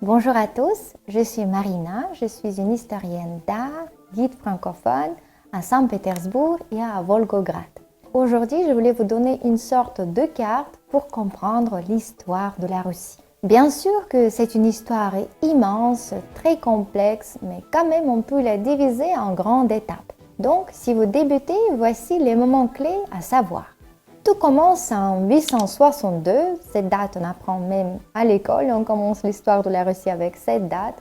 Bonjour à tous, je suis Marina, je suis une historienne d'art, guide francophone à Saint-Pétersbourg et à Volgograd. Aujourd'hui, je voulais vous donner une sorte de carte pour comprendre l'histoire de la Russie. Bien sûr que c'est une histoire immense, très complexe, mais quand même on peut la diviser en grandes étapes. Donc, si vous débutez, voici les moments clés à savoir. Tout commence en 862, cette date on apprend même à l'école, on commence l'histoire de la Russie avec cette date.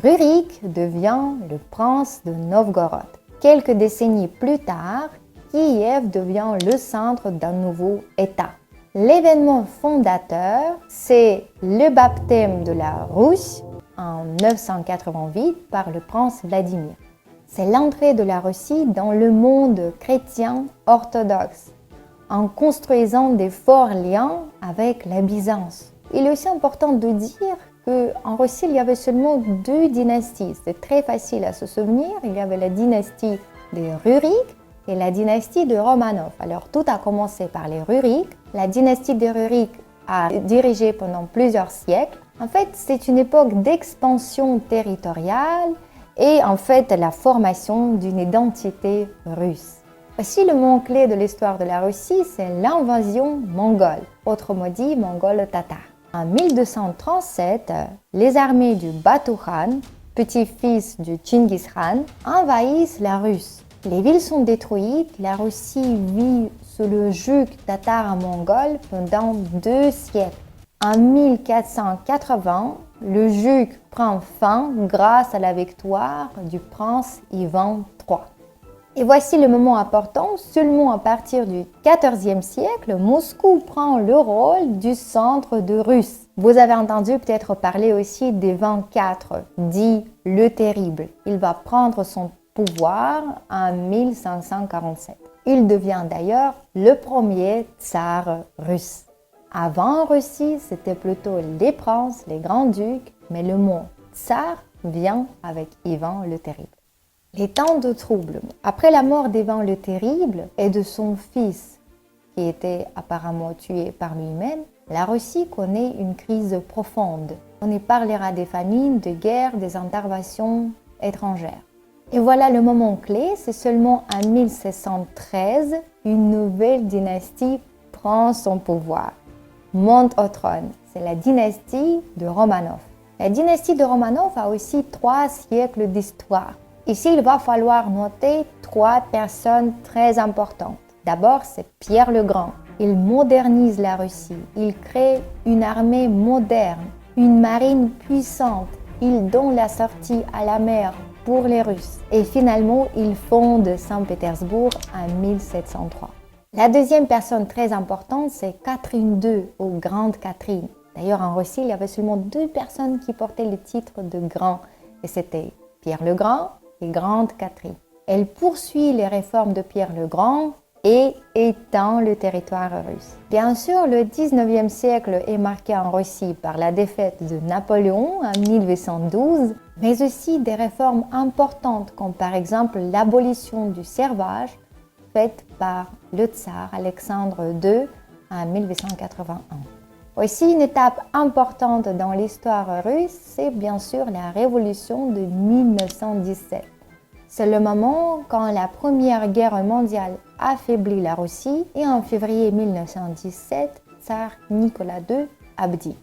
Rurik devient le prince de Novgorod. Quelques décennies plus tard, Kiev devient le centre d'un nouveau État. L'événement fondateur, c'est le baptême de la Russe en 988 par le prince Vladimir. C'est l'entrée de la Russie dans le monde chrétien orthodoxe, en construisant des forts liens avec la Byzance. Il est aussi important de dire qu'en Russie, il y avait seulement deux dynasties. C'est très facile à se souvenir. Il y avait la dynastie des Rurik et la dynastie de Romanov. Alors, tout a commencé par les Rurik. La dynastie des Rurik a dirigé pendant plusieurs siècles. En fait, c'est une époque d'expansion territoriale et en fait la formation d'une identité russe. Voici le mot clé de l'histoire de la Russie, c'est l'invasion mongole, autrement dit mongol-tatar. En 1237, les armées du Batu Khan, petit-fils du Chinggis Khan, envahissent la Russie. Les villes sont détruites, la Russie vit sous le joug tatar-mongol pendant 2 siècles. En 1480, le joug prend fin grâce à la victoire du prince Ivan III. Et voici le moment important, seulement à partir du XIVe siècle, Moscou prend le rôle du centre de Russe. Vous avez entendu peut-être parler aussi d'Ivan IV, dit le Terrible. Il va prendre son pouvoir en 1547. Il devient d'ailleurs le premier tsar russe. Avant en Russie, c'était plutôt les princes, les grands-ducs, mais le mot tsar vient avec Ivan le Terrible. Les temps de trouble. Après la mort d'Ivan le Terrible et de son fils, qui était apparemment tué par lui-même, la Russie connaît une crise profonde. On y parlera des famines, de guerres, des interventions étrangères. Et voilà le moment clé, c'est seulement en 1613, une nouvelle dynastie prend son pouvoir. Monte au trône, c'est la dynastie de Romanov. La dynastie de Romanov a aussi 3 siècles d'histoire. Ici, il va falloir noter 3 personnes très importantes. D'abord, c'est Pierre le Grand. Il modernise la Russie. Il crée une armée moderne, une marine puissante. Il donne la sortie à la mer pour les Russes. Et finalement, il fonde Saint-Pétersbourg en 1703. La deuxième personne très importante, c'est Catherine II, ou Grande Catherine. D'ailleurs, en Russie, il y avait seulement 2 personnes qui portaient le titre de grand. Et c'était Pierre le Grand et Grande Catherine. Elle poursuit les réformes de Pierre le Grand et étend le territoire russe. Bien sûr, le 19e siècle est marqué en Russie par la défaite de Napoléon en 1812, mais aussi des réformes importantes comme par exemple l'abolition du servage faite par le tsar Alexandre II en 1881. Aussi, une étape importante dans l'histoire russe, c'est bien sûr la révolution de 1917. C'est le moment quand la Première Guerre mondiale affaiblit la Russie et en février 1917, tsar Nicolas II abdique.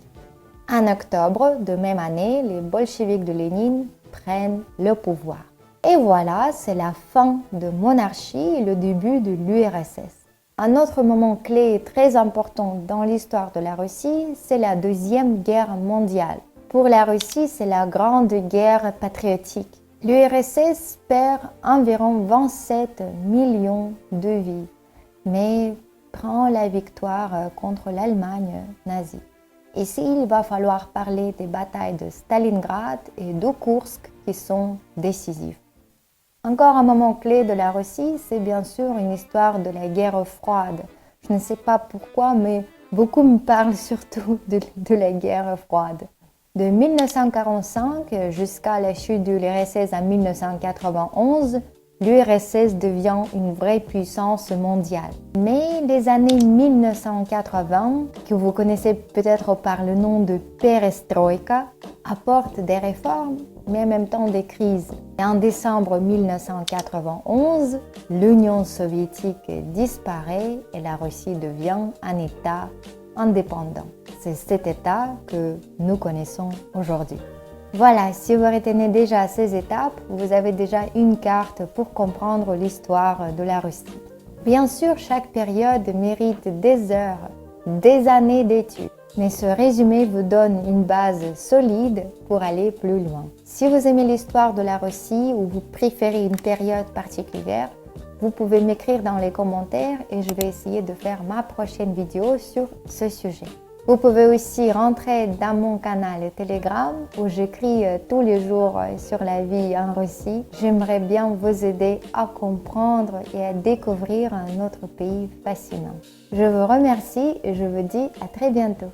En octobre de même année, les bolcheviks de Lénine prennent le pouvoir. Et voilà, c'est la fin de monarchie et le début de l'URSS. Un autre moment clé et très important dans l'histoire de la Russie, c'est la Deuxième Guerre mondiale. Pour la Russie, c'est la Grande Guerre patriotique. L'URSS perd environ 27 millions de vies, mais prend la victoire contre l'Allemagne nazie. Ici, il va falloir parler des batailles de Stalingrad et de Kursk qui sont décisives. Encore un moment clé de la Russie, c'est bien sûr une histoire de la guerre froide. Je ne sais pas pourquoi, mais beaucoup me parlent surtout de la guerre froide. De 1945 jusqu'à la chute de l'URSS en 1991, l'URSS devient une vraie puissance mondiale. Mais les années 1980, que vous connaissez peut-être par le nom de perestroïka, apporte des réformes, mais en même temps des crises. Et en décembre 1991, l'Union soviétique disparaît et la Russie devient un État indépendant. C'est cet État que nous connaissons aujourd'hui. Voilà, si vous retenez déjà ces étapes, vous avez déjà une carte pour comprendre l'histoire de la Russie. Bien sûr, chaque période mérite des heures, des années d'études, mais ce résumé vous donne une base solide pour aller plus loin. Si vous aimez l'histoire de la Russie ou vous préférez une période particulière, vous pouvez m'écrire dans les commentaires et je vais essayer de faire ma prochaine vidéo sur ce sujet. Vous pouvez aussi rentrer dans mon canal Telegram où j'écris tous les jours sur la vie en Russie. J'aimerais bien vous aider à comprendre et à découvrir un autre pays fascinant. Je vous remercie et je vous dis à très bientôt.